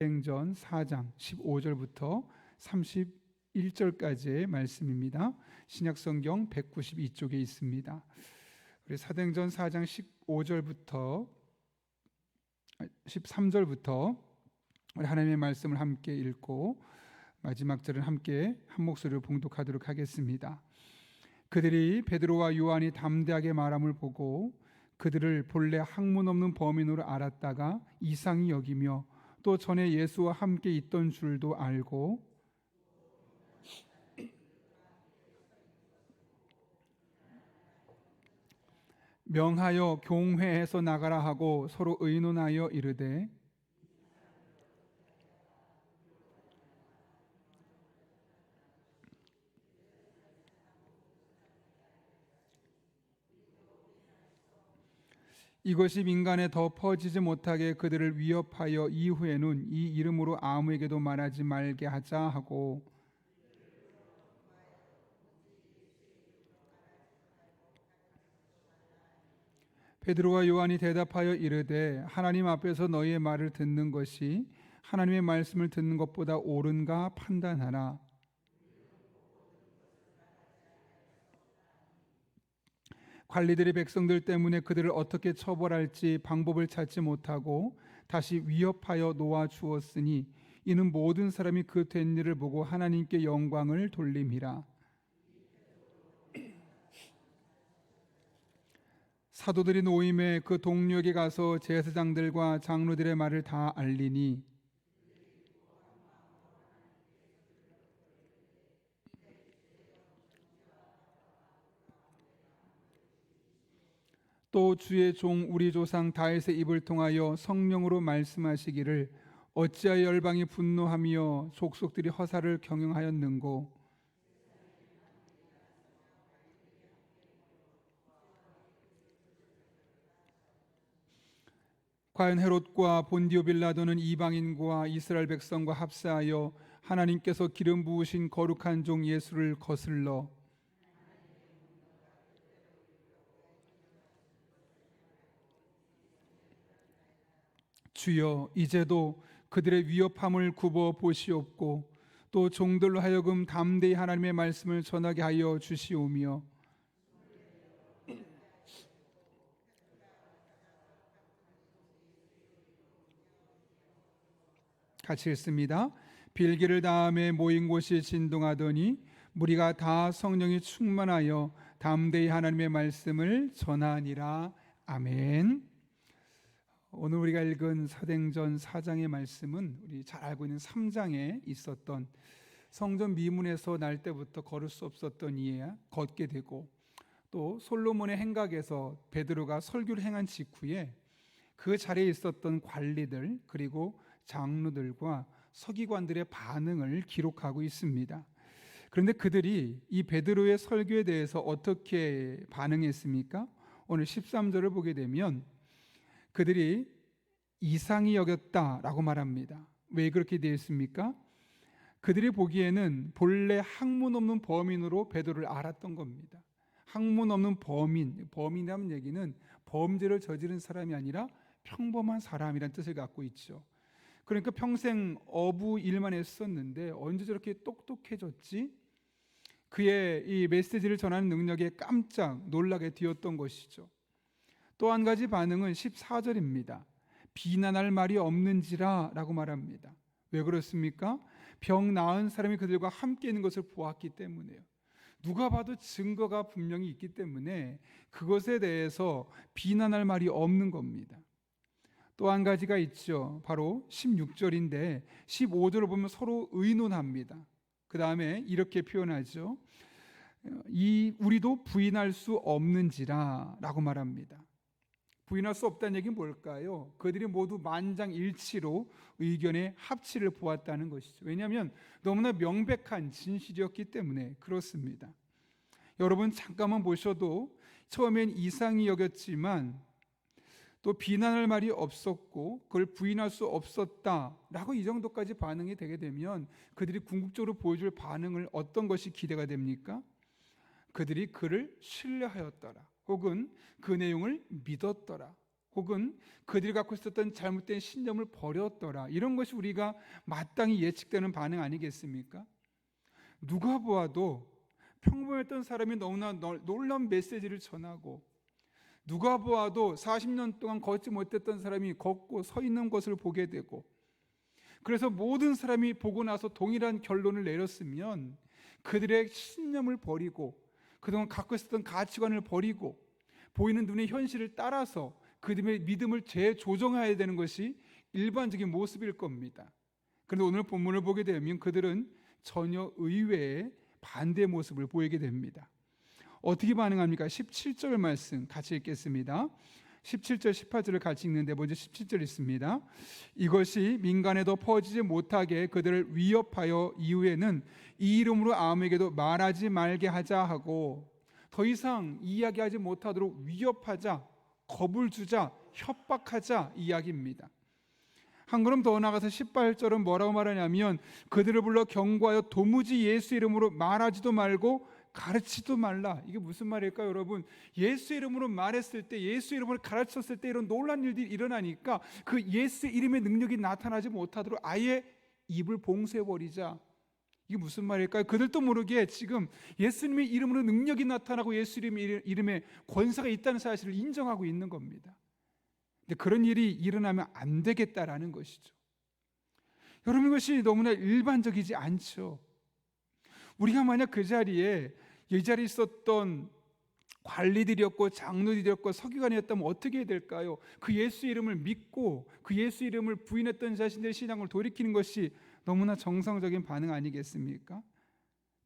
사도행전 4장 15절부터 31절까지의 말씀입니다. 신약성경 192쪽에 있습니다. 우리 사도행전 4장 13절부터 우리 하나님의 말씀을 함께 읽고 마지막 절은 함께 한 목소리로 봉독하도록 하겠습니다. 그들이 베드로와 요한이 담대하게 말함을 보고 그들을 본래 학문 없는 범인으로 알았다가 이상히 여기며 또 전에 예수와 함께 있던 줄도 알고 명하여 교회에서 나가라 하고 서로 의논하여 이르되 이것이 민간에 더 퍼지지 못하게 그들을 위협하여 이후에는 이 이름으로 아무에게도 말하지 말게 하자 하고 베드로와 요한이 대답하여 이르되 하나님 앞에서 너희의 말을 듣는 것이 하나님의 말씀을 듣는 것보다 옳은가 판단하라. 관리들이 백성들 때문에 그들을 어떻게 처벌할지 방법을 찾지 못하고 다시 위협하여 놓아 주었으니 이는 모든 사람이 그 된 일을 보고 하나님께 영광을 돌림이라. 사도들이 노임에 그 동료에게 가서 제사장들과 장로들의 말을 다 알리니 또 주의 종 우리 조상 다윗의 입을 통하여 성령으로 말씀하시기를 어찌하여 열방이 분노하며 족속들이 허사를 경영하였는고 과연 헤롯과 본디오 빌라도는 이방인과 이스라엘 백성과 합사하여 하나님께서 기름 부으신 거룩한 종 예수를 거슬러 주여 이제도 그들의 위협함을 굽어 보시옵고 또 종들로 하여금 담대히 하나님의 말씀을 전하게 하여 주시오며 같이 읽습니다. 빌기를 다음에 모인 곳이 진동하더니 무리가 다 성령이 충만하여 담대히 하나님의 말씀을 전하니라. 아멘. 오늘 우리가 읽은 사도행전 4장의 말씀은 우리 잘 알고 있는 3장에 있었던 성전 미문에서 날 때부터 걸을 수 없었던 이에 걷게 되고 또 솔로몬의 행각에서 베드로가 설교를 행한 직후에 그 자리에 있었던 관리들 그리고 장로들과 서기관들의 반응을 기록하고 있습니다. 그런데 그들이 이 베드로의 설교에 대해서 어떻게 반응했습니까? 오늘 13절을 보게 되면 그들이 이상히 여겼다라고 말합니다. 왜 그렇게 되어 있습니까? 그들이 보기에는 본래 학문 없는 범인으로 베드로를 알았던 겁니다. 학문 없는 범인이라는 얘기는 범죄를 저지른 사람이 아니라 평범한 사람이라는 뜻을 갖고 있죠. 그러니까 평생 어부 일만 했었는데 언제 저렇게 똑똑해졌지? 그의 이 메시지를 전하는 능력에 깜짝 놀라게 되었던 것이죠. 또 한 가지 반응은 14절입니다. 비난할 말이 없는지라 라고 말합니다. 왜 그렇습니까? 병 나은 사람이 그들과 함께 있는 것을 보았기 때문에요. 누가 봐도 증거가 분명히 있기 때문에 그것에 대해서 비난할 말이 없는 겁니다. 또 한 가지가 있죠. 바로 16절인데 15절을 보면 서로 의논합니다. 그 다음에 이렇게 표현하죠. 우리도 부인할 수 없는지라 라고 말합니다. 부인할 수 없다는 얘기는 뭘까요? 그들이 모두 만장일치로 의견의 합치를 보았다는 것이죠. 왜냐하면 너무나 명백한 진실이었기 때문에 그렇습니다. 여러분 잠깐만 보셔도 처음엔 이상히 여겼지만 또 비난할 말이 없었고 그걸 부인할 수 없었다라고 이 정도까지 반응이 되게 되면 그들이 궁극적으로 보여줄 반응을 어떤 것이 기대가 됩니까? 그들이 그를 신뢰하였더라 혹은 그 내용을 믿었더라 혹은 그들이 갖고 있었던 잘못된 신념을 버렸더라, 이런 것이 우리가 마땅히 예측되는 반응 아니겠습니까? 누가 보아도 평범했던 사람이 너무나 놀라운 메시지를 전하고, 누가 보아도 40년 동안 걷지 못했던 사람이 걷고 서 있는 것을 보게 되고, 그래서 모든 사람이 보고 나서 동일한 결론을 내렸으면 그들의 신념을 버리고 그동안 갖고 있었던 가치관을 버리고 보이는 눈의 현실을 따라서 그들의 믿음을 재조정해야 되는 것이 일반적인 모습일 겁니다. 그런데 오늘 본문을 보게 되면 그들은 전혀 의외의 반대 모습을 보이게 됩니다. 어떻게 반응합니까? 17절 말씀 같이 읽겠습니다. 17절 18절을 같이 읽는데 먼저 17절 있습니다. 이것이 민간에도 퍼지지 못하게 그들을 위협하여 이후에는 이 이름으로 아무에게도 말하지 말게 하자 하고, 더 이상 이야기하지 못하도록 위협하자, 겁을 주자, 협박하자 이야기입니다. 한 걸음 더 나가서 18절은 뭐라고 말하냐면, 그들을 불러 경고하여 도무지 예수 이름으로 말하지도 말고 가르치도 말라. 이게 무슨 말일까요, 여러분? 예수 이름으로 말했을 때, 예수 이름으로 가르쳤을 때 이런 놀라운 일들이 일어나니까 그 예수 이름의 능력이 나타나지 못하도록 아예 입을 봉쇄해버리자. 이게 무슨 말일까요? 그들도 모르게 지금 예수님의 이름으로 능력이 나타나고 예수 이름에 권세가 있다는 사실을 인정하고 있는 겁니다. 근데 그런 일이 일어나면 안 되겠다라는 것이죠. 여러분, 이것이 너무나 일반적이지 않죠. 우리가 만약 그 자리에 이 자리에 있었던 관리들이었고 장로들이었고 서기관이었다면 어떻게 해야 될까요? 그 예수 이름을 믿고 그 예수 이름을 부인했던 자신들의 신앙을 돌이키는 것이 너무나 정상적인 반응 아니겠습니까?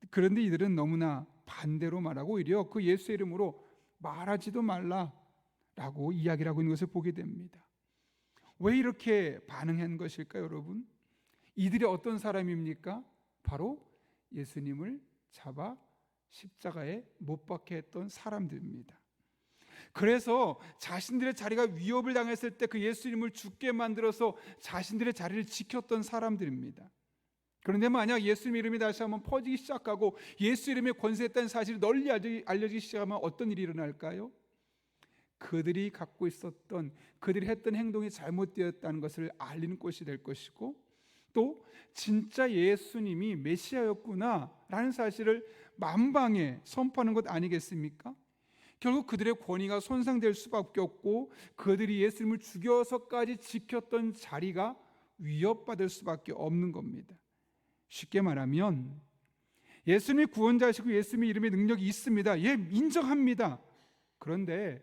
그런데 이들은 너무나 반대로 말하고 오히려 그 예수 이름으로 말하지도 말라라고 이야기를 하고 있는 것을 보게 됩니다. 왜 이렇게 반응한 것일까요, 여러분? 이들이 어떤 사람입니까? 바로 예수님을 잡아 십자가에 못 박게 했던 사람들입니다. 그래서 자신들의 자리가 위협을 당했을 때 그 예수님을 죽게 만들어서 자신들의 자리를 지켰던 사람들입니다. 그런데 만약 예수님 이름이 다시 한번 퍼지기 시작하고 예수 이름에 권세했다는 사실이 널리 알려지기 시작하면 어떤 일이 일어날까요? 그들이 갖고 있었던, 그들이 했던 행동이 잘못되었다는 것을 알리는 것이 될 것이고, 또 진짜 예수님이 메시아였구나 라는 사실을 만방에 선포하는 것 아니겠습니까? 결국 그들의 권위가 손상될 수밖에 없고 그들이 예수님을 죽여서까지 지켰던 자리가 위협받을 수밖에 없는 겁니다. 쉽게 말하면 예수님이 구원자시고 예수님의 이름에 능력이 있습니다. 예, 인정합니다. 그런데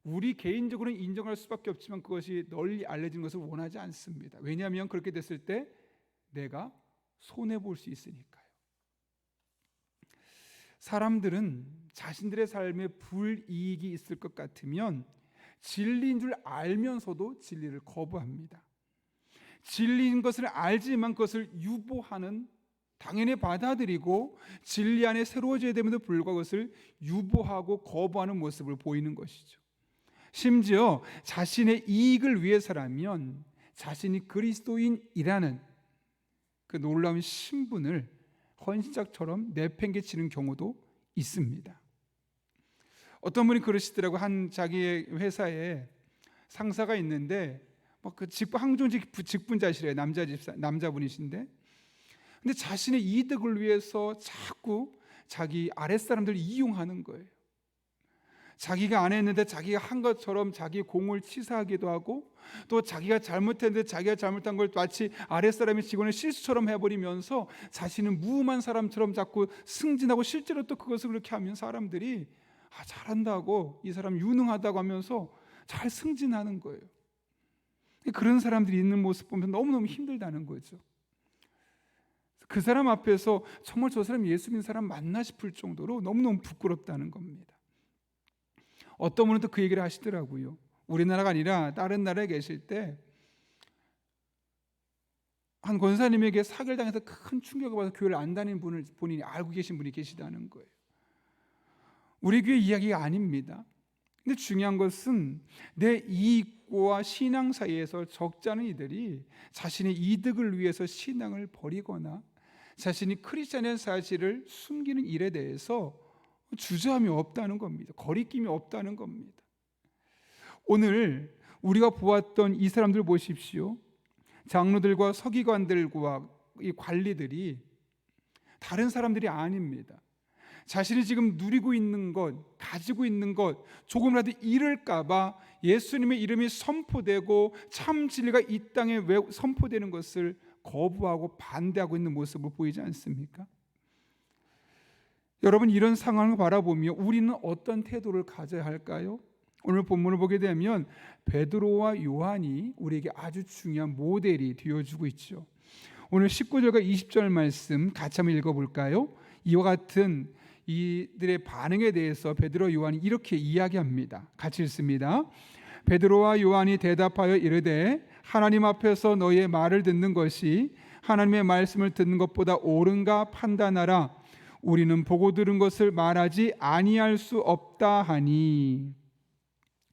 우리 개인적으로는 인정할 수밖에 없지만 그것이 널리 알려지는 것을 원하지 않습니다. 왜냐하면 그렇게 됐을 때 내가 손해볼 수 있으니까요. 사람들은 자신들의 삶에 불이익이 있을 것 같으면 진리인 줄 알면서도 진리를 거부합니다. 진리인 것을 알지만 그것을 유보하는, 당연히 받아들이고 진리 안에 새로워져야 됨에도 불구하고 그것을 유보하고 거부하는 모습을 보이는 것이죠. 심지어 자신의 이익을 위해서라면 자신이 그리스도인이라는 그 놀라운 신분을 헌신짝처럼 내팽개치는 경우도 있습니다. 어떤 분이 그러시더라고. 한 자기의 회사에 상사가 있는데 그 항종직 직분자시래요. 남자분이신데, 근데 자신의 이득을 위해서 자꾸 자기 아랫사람들을 이용하는 거예요. 자기가 안 했는데 자기가 한 것처럼 자기 공을 치사하기도 하고, 또 자기가 잘못했는데 자기가 잘못한 걸 마치 아랫사람이 직원의 실수처럼 해버리면서 자신은 무음한 사람처럼 자꾸 승진하고, 실제로 또 그것을 그렇게 하면 사람들이 잘한다고, 이 사람 유능하다고 하면서 잘 승진하는 거예요. 그런 사람들이 있는 모습 보면 너무너무 힘들다는 거죠. 그 사람 앞에서 정말 저 사람 예수 믿는 사람 맞나 싶을 정도로 너무너무 부끄럽다는 겁니다. 어떤 분은 또 그 얘기를 하시더라고요. 우리나라가 아니라 다른 나라에 계실 때 한 권사님에게 사기를 당해서 큰 충격을 받아서 교회를 안 다니는 분을 본인이 알고 계신 분이 계시다는 거예요. 우리 교회 이야기가 아닙니다. 근데 중요한 것은 내 이익과 신앙 사이에서 적지 않은 이들이 자신의 이득을 위해서 신앙을 버리거나 자신이 크리스찬의 사실을 숨기는 일에 대해서 주저함이 없다는 겁니다. 거리낌이 없다는 겁니다. 오늘 우리가 보았던 이 사람들 보십시오. 장로들과 서기관들과 이 관리들이 다른 사람들이 아닙니다. 자신이 지금 누리고 있는 것, 가지고 있는 것 조금이라도 잃을까 봐 예수님의 이름이 선포되고 참 진리가 이 땅에 선포되는 것을 거부하고 반대하고 있는 모습을 보이지 않습니까? 여러분, 이런 상황을 바라보며 우리는 어떤 태도를 가져야 할까요? 오늘 본문을 보게 되면 베드로와 요한이 우리에게 아주 중요한 모델이 되어주고 있죠. 오늘 19절과 20절 말씀 같이 한번 읽어볼까요? 이와 같은 이들의 반응에 대해서 베드로 요한이 이렇게 이야기합니다. 같이 읽습니다. 베드로와 요한이 대답하여 이르되 하나님 앞에서 너희의 말을 듣는 것이 하나님의 말씀을 듣는 것보다 옳은가 판단하라. 우리는 보고 들은 것을 말하지 아니할 수 없다 하니.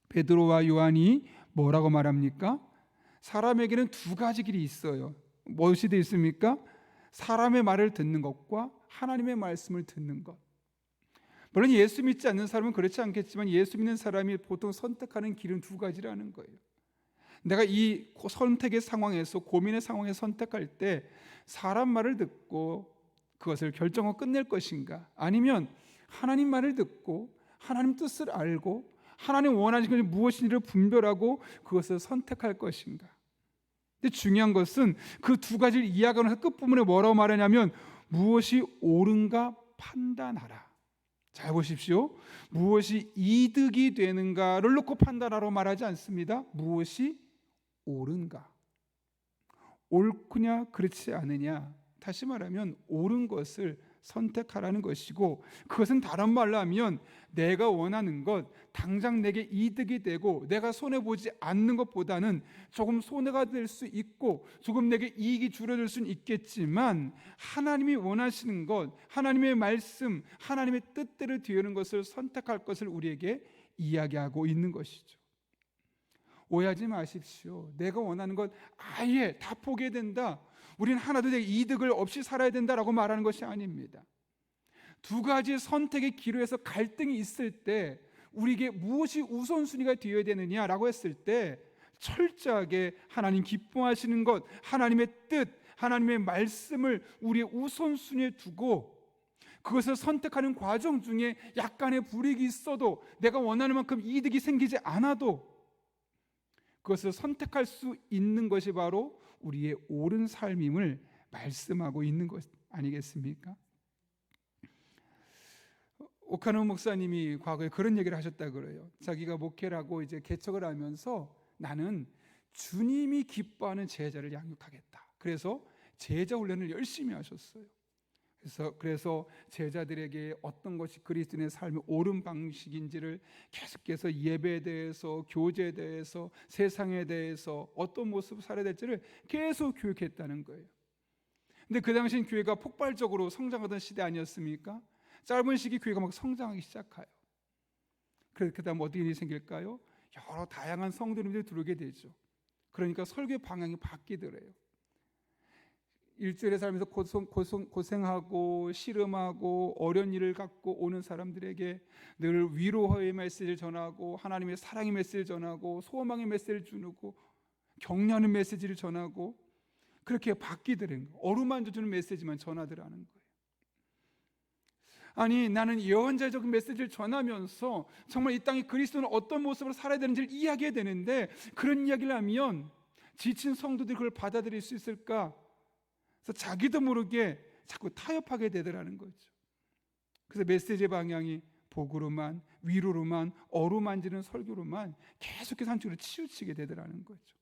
베드로와 요한이 뭐라고 말합니까? 사람에게는 두 가지 길이 있어요. 무엇이 되어 있습니까? 사람의 말을 듣는 것과 하나님의 말씀을 듣는 것. 물론 예수 믿지 않는 사람은 그렇지 않겠지만 예수 믿는 사람이 보통 선택하는 길은 두 가지라는 거예요. 내가 이 선택의 상황에서, 고민의 상황에 선택할 때 사람 말을 듣고 그것을 결정하고 끝낼 것인가, 아니면 하나님 말을 듣고 하나님 뜻을 알고 하나님 원하시는 것이 무엇인지를 분별하고 그것을 선택할 것인가. 근데 중요한 것은 그 두 가지를 이야기하면서 끝부분에 뭐라고 말하냐면 무엇이 옳은가 판단하라. 잘 보십시오. 무엇이 이득이 되는가를 놓고 판단하라고 말하지 않습니다. 무엇이 옳은가, 옳구냐 그렇지 않으냐, 다시 말하면 옳은 것을 선택하라는 것이고, 그것은 다른 말로 하면 내가 원하는 것, 당장 내게 이득이 되고 내가 손해보지 않는 것보다는 조금 손해가 될 수 있고 조금 내게 이익이 줄어들 수는 있겠지만 하나님이 원하시는 것, 하나님의 말씀, 하나님의 뜻대로 되는 것을 선택할 것을 우리에게 이야기하고 있는 것이죠. 오해하지 마십시오. 내가 원하는 것 아예 다 포기해야 된다, 우리는 하나도 내게 이득을 없이 살아야 된다라고 말하는 것이 아닙니다. 두 가지의 선택의 기로에서 갈등이 있을 때 우리에게 무엇이 우선순위가 되어야 되느냐라고 했을 때 철저하게 하나님 기뻐하시는 것, 하나님의 뜻, 하나님의 말씀을 우리의 우선순위에 두고 그것을 선택하는 과정 중에 약간의 불이익이 있어도 내가 원하는 만큼 이득이 생기지 않아도 그것을 선택할 수 있는 것이 바로 우리의 옳은 삶임을 말씀하고 있는 것 아니겠습니까? 오카노 목사님이 과거에 그런 얘기를 하셨다 그래요. 자기가 목회를 하고 이제 개척을 하면서 나는 주님이 기뻐하는 제자를 양육하겠다. 그래서 제자 훈련을 열심히 하셨어요. 그래서 제자들에게 어떤 것이 그리스도인의 삶의 옳은 방식인지를 계속해서 예배에 대해서, 교제에 대해서, 세상에 대해서 어떤 모습을 살아야 될지를 계속 교육했다는 거예요. 근데 그 당시엔 교회가 폭발적으로 성장하던 시대 아니었습니까? 짧은 시기 교회가 막 성장하기 시작해요. 그 다음 어떤 일이 생길까요? 여러 다양한 성도님들이 들어오게 되죠. 그러니까 설교의 방향이 바뀌더래요. 일주일에 살면서 고생하고 씨름하고 어려운 일을 갖고 오는 사람들에게 늘 위로의 메시지를 전하고 하나님의 사랑의 메시지를 전하고 소망의 메시지를 주고 격려하는 메시지를 전하고 그렇게 바뀌더래요. 어루만져 주는 메시지만 전하더라는 거예요. 아니, 나는 예언자적인 메시지를 전하면서 정말 이 땅에 그리스도는 어떤 모습으로 살아야 되는지를 이야기해야 되는데 그런 이야기를 하면 지친 성도들이 그걸 받아들일 수 있을까? 그래서 자기도 모르게 자꾸 타협하게 되더라는 거죠. 그래서 메시지 방향이 복으로만, 위로로만, 어루만지는 설교로만 계속해서 한쪽으로 치우치게 되더라는 거죠.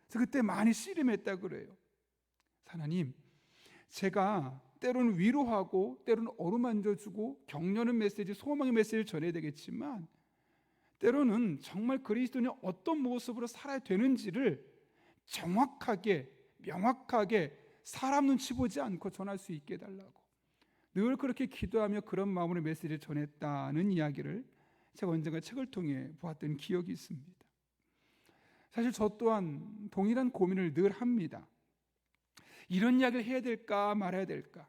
그래서 그때 많이 씨름했다 그래요. 하나님, 제가 때로는 위로하고 때로는 어루만져주고 격려하는 메시지, 소망의 메시지를 전해야 되겠지만 때로는 정말 그리스도인이 어떤 모습으로 살아야 되는지를 정확하게, 명확하게 사람 눈치 보지 않고 전할 수 있게 해달라고 늘 그렇게 기도하며 그런 마음으로 메시지를 전했다는 이야기를 제가 언젠가 책을 통해 보았던 기억이 있습니다. 사실 저 또한 동일한 고민을 늘 합니다. 이런 이야기를 해야 될까 말아야 될까?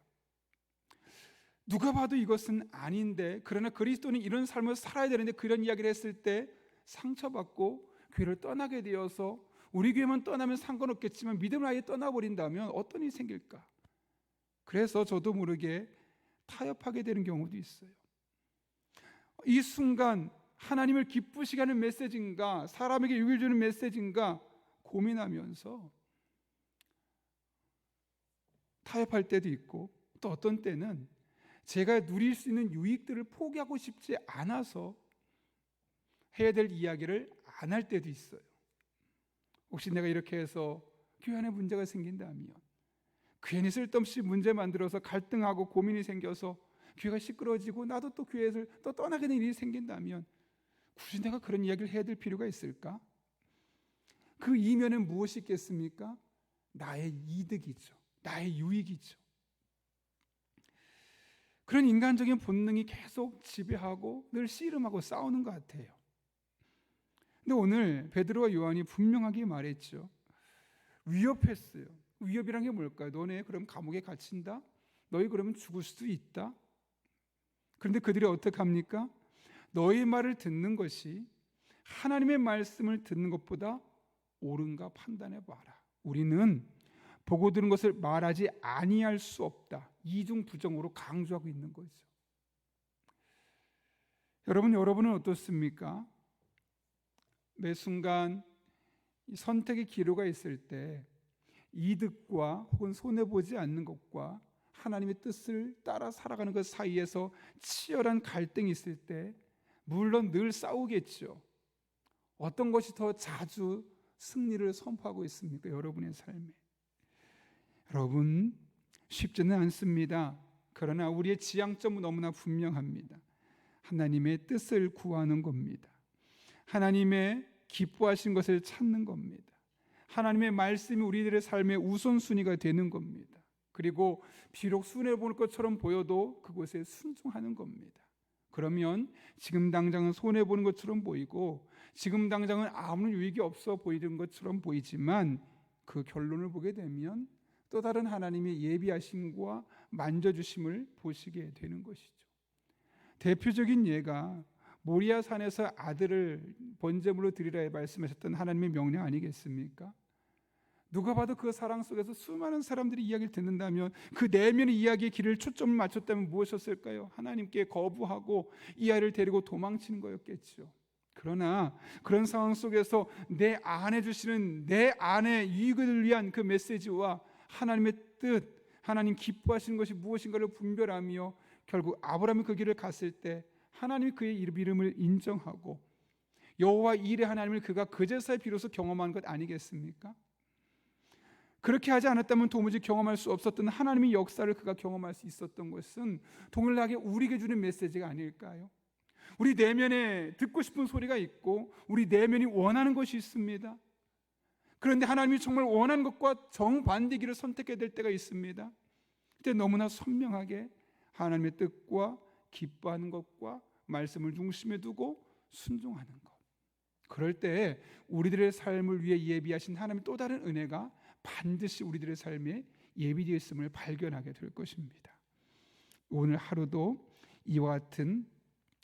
누가 봐도 이것은 아닌데, 그러나 그리스도는 이런 삶을 살아야 되는데 그런 이야기를 했을 때 상처받고 교회를 떠나게 되어서 우리 교회만 떠나면 상관없겠지만 믿음을 아예 떠나버린다면 어떤 일이 생길까? 그래서 저도 모르게 타협하게 되는 경우도 있어요. 이 순간 하나님을 기쁘시게 하는 메시지인가, 사람에게 유익을 주는 메시지인가 고민하면서 타협할 때도 있고, 또 어떤 때는 제가 누릴 수 있는 유익들을 포기하고 싶지 않아서 해야 될 이야기를 안 할 때도 있어요. 혹시 내가 이렇게 해서 교회 안에 문제가 생긴다면, 괜히 쓸데없이 문제 만들어서 갈등하고 고민이 생겨서 교회가 시끄러워지고 나도 또 교회를 또 떠나게 되는 일이 생긴다면 굳이 내가 그런 이야기를 해야 될 필요가 있을까? 그 이면은 무엇이 있겠습니까? 나의 이득이죠. 나의 유익이죠. 그런 인간적인 본능이 계속 지배하고 늘 씨름하고 싸우는 것 같아요. 근데 오늘 베드로와 요한이 분명하게 말했죠. 위협했어요. 위협이란 게 뭘까요? 너네 그럼 감옥에 갇힌다? 너희 그러면 죽을 수도 있다? 그런데 그들이 어떻게 합니까? 너희 말을 듣는 것이 하나님의 말씀을 듣는 것보다 옳은가 판단해 봐라. 우리는 보고 들은 것을 말하지 아니할 수 없다. 이중부정으로 강조하고 있는 거죠. 여러분은 어떻습니까? 매 순간 선택의 기로가 있을 때 이득과 혹은 손해보지 않는 것과 하나님의 뜻을 따라 살아가는 것 사이에서 치열한 갈등이 있을 때 물론 늘 싸우겠죠. 어떤 것이 더 자주 승리를 선포하고 있습니까? 여러분의 삶에. 여러분, 쉽지는 않습니다. 그러나 우리의 지향점은 너무나 분명합니다. 하나님의 뜻을 구하는 겁니다. 하나님의 기뻐하신 것을 찾는 겁니다. 하나님의 말씀이 우리들의 삶의 우선순위가 되는 겁니다. 그리고 비록 손해볼 것처럼 보여도 그곳에 순종하는 겁니다. 그러면 지금 당장은 손해보는 것처럼 보이고 지금 당장은 아무런 유익이 없어 보이는 것처럼 보이지만 그 결론을 보게 되면 또 다른 하나님의 예비하심과 만져주심을 보시게 되는 것이죠. 대표적인 예가 모리아 산에서 아들을 번제물로 드리라 말씀하셨던 하나님의 명령 아니겠습니까? 누가 봐도 그 사랑 속에서 수많은 사람들이 이야기를 듣는다면 그 내면의 이야기의 길을 초점을 맞췄다면 무엇이었을까요? 하나님께 거부하고 이 아이를 데리고 도망치는 거였겠죠. 그러나 그런 상황 속에서 내 안에 주시는 내 안의 유익을 위한 그 메시지와 하나님의 뜻, 하나님 기뻐하시는 것이 무엇인가를 분별하며 결국 아브라함이 그 길을 갔을 때 하나님이 그의 이름을 인정하고 여호와 일의 하나님을 그가 그제서야 비로소 경험한 것 아니겠습니까? 그렇게 하지 않았다면 도무지 경험할 수 없었던 하나님의 역사를 그가 경험할 수 있었던 것은 동일하게 우리에게 주는 메시지가 아닐까요? 우리 내면에 듣고 싶은 소리가 있고 우리 내면이 원하는 것이 있습니다. 그런데 하나님이 정말 원하는 것과 정반대 길을 선택해야 될 때가 있습니다. 그때 너무나 선명하게 하나님의 뜻과 기뻐하는 것과 말씀을 중심에 두고 순종하는 것. 그럴 때 우리들의 삶을 위해 예비하신 하나님의 또 다른 은혜가 반드시 우리들의 삶에 예비되어 있음을 발견하게 될 것입니다. 오늘 하루도 이와 같은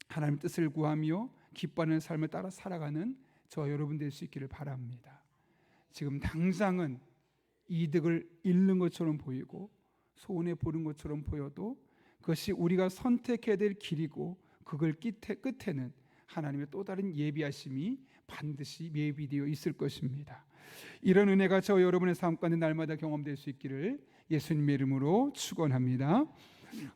하나님의 뜻을 구하며 기뻐하는 삶을 따라 살아가는 저 여러분 될 수 있기를 바랍니다. 지금 당장은 이득을 잃는 것처럼 보이고 손해 보는 것처럼 보여도 그것이 우리가 선택해야 될 길이고 그걸 끝에는 하나님의 또 다른 예비하심이 반드시 예비되어 있을 것입니다. 이런 은혜가 저 여러분의 삶 가운데 날마다 경험될 수 있기를 예수님의 이름으로 축원합니다.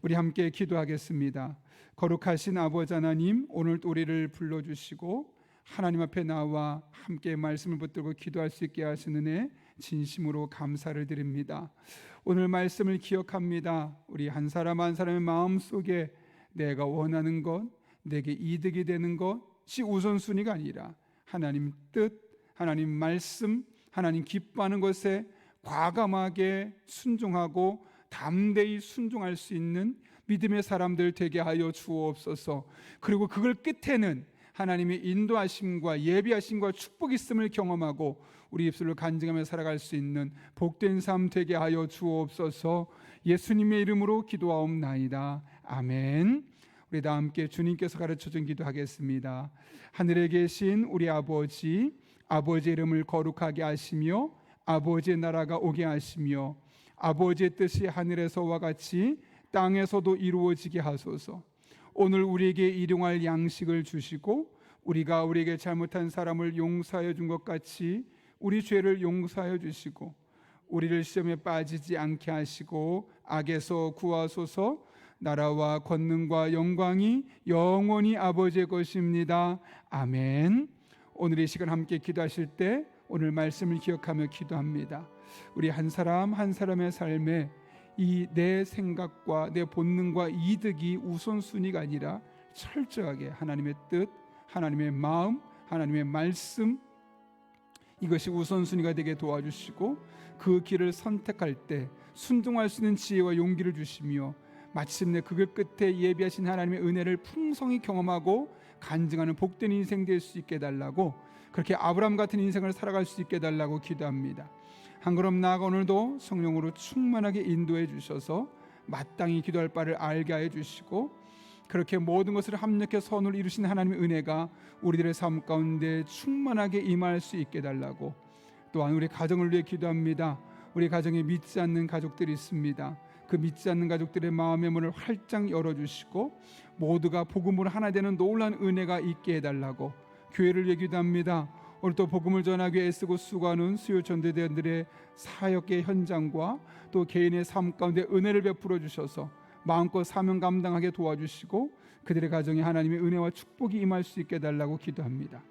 우리 함께 기도하겠습니다. 거룩하신 아버지 하나님, 오늘 우리를 불러주시고 하나님 앞에 나와 함께 말씀을 붙들고 기도할 수 있게 하신 은혜 진심으로 감사를 드립니다. 오늘 말씀을 기억합니다. 우리 한 사람 한 사람의 마음속에 내가 원하는 것, 내게 이득이 되는 것이 우선순위가 아니라 하나님 뜻, 하나님 말씀, 하나님 기뻐하는 것에 과감하게 순종하고 담대히 순종할 수 있는 믿음의 사람들 되게 하여 주옵소서. 그리고 그걸 끝에는 하나님의 인도하심과 예비하심과 축복이 있음을 경험하고 우리 입술을 간증하며 살아갈 수 있는 복된 삶 되게 하여 주옵소서. 예수님의 이름으로 기도하옵나이다. 아멘. 우리 다 함께 주님께서 가르쳐준 기도하겠습니다. 하늘에 계신 우리 아버지, 아버지의 이름을 거룩하게 하시며 아버지의 나라가 오게 하시며 아버지의 뜻이 하늘에서와 같이 땅에서도 이루어지게 하소서. 오늘 우리에게 일용할 양식을 주시고 우리가 우리에게 잘못한 사람을 용서하여 준 것 같이 우리 죄를 용서하여 주시고 우리를 시험에 빠지지 않게 하시고 악에서 구하소서. 나라와 권능과 영광이 영원히 아버지의 것입니다. 아멘. 오늘 이 시간 함께 기도하실 때 오늘 말씀을 기억하며 기도합니다. 우리 한 사람 한 사람의 삶에 이 내 생각과 내 본능과 이득이 우선순위가 아니라 철저하게 하나님의 뜻, 하나님의 마음, 하나님의 말씀, 이것이 우선순위가 되게 도와주시고 그 길을 선택할 때 순종할 수 있는 지혜와 용기를 주시며 마침내 그 길 끝에 예비하신 하나님의 은혜를 풍성히 경험하고 간증하는 복된 인생 될 수 있게 해달라고, 그렇게 아브라함 같은 인생을 살아갈 수 있게 해달라고 기도합니다. 한 걸음 나아가 오늘도 성령으로 충만하게 인도해 주셔서 마땅히 기도할 바를 알게 하여 주시고 그렇게 모든 것을 합력해 선을 이루신 하나님의 은혜가 우리들의 삶 가운데 충만하게 임할 수 있게 해달라고, 또한 우리 가정을 위해 기도합니다. 우리 가정에 믿지 않는 가족들이 있습니다. 그 믿지 않는 가족들의 마음의 문을 활짝 열어주시고 모두가 복음으로 하나 되는 놀라운 은혜가 있게 해달라고 교회를 위해 기도합니다. 오늘 또 복음을 전하기 위해 애쓰고 수고하는 수요 전도대원들의 사역의 현장과 또 개인의 삶 가운데 은혜를 베풀어 주셔서 마음껏 사명 감당하게 도와주시고 그들의 가정에 하나님의 은혜와 축복이 임할 수 있게 해달라고 기도합니다.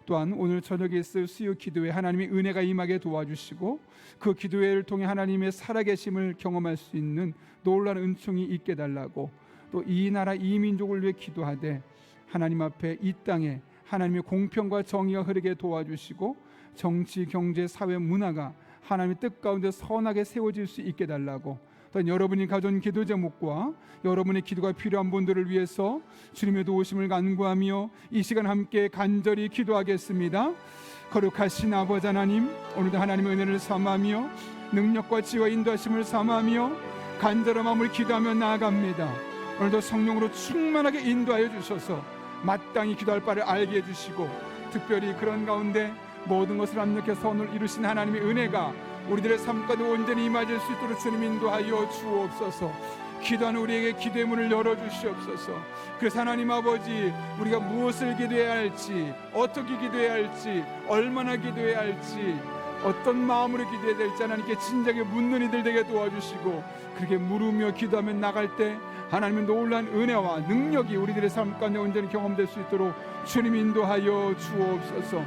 또한 오늘 저녁에 있을 수요 기도회 하나님의 은혜가 임하게 도와주시고 그 기도회를 통해 하나님의 살아계심을 경험할 수 있는 놀라운 은총이 있게 해달라고, 또 이 나라 이 민족을 위해 기도하되 하나님 앞에 이 땅에 하나님의 공평과 정의가 흐르게 도와주시고 정치, 경제, 사회, 문화가 하나님의 뜻 가운데 선하게 세워질 수 있게 해달라고, 또한 여러분이 가져온 기도 제목과 여러분의 기도가 필요한 분들을 위해서 주님의 도우심을 간구하며 이 시간 함께 간절히 기도하겠습니다. 거룩하신 아버지 하나님, 오늘도 하나님의 은혜를 삼아며 능력과 지혜와 인도하심을 삼아며 간절한 마음을 기도하며 나아갑니다. 오늘도 성령으로 충만하게 인도하여 주셔서 마땅히 기도할 바를 알게 해주시고 특별히 그런 가운데 모든 것을 합력해 선을 이루신 하나님의 은혜가 우리들의 삶 가운데 온전히 임하실 수 있도록 주님 인도하여 주옵소서. 기도하는 우리에게 기도의 문을 열어주시옵소서. 그래서 하나님 아버지, 우리가 무엇을 기도해야 할지, 어떻게 기도해야 할지, 얼마나 기도해야 할지, 어떤 마음으로 기도해야 될지 하나님께 진작에 묻는 이들 되게 도와주시고 그렇게 물으며 기도하며 나갈 때 하나님의 놀라운 은혜와 능력이 우리들의 삶 가운데 온전히 경험될 수 있도록 주님 인도하여 주옵소서.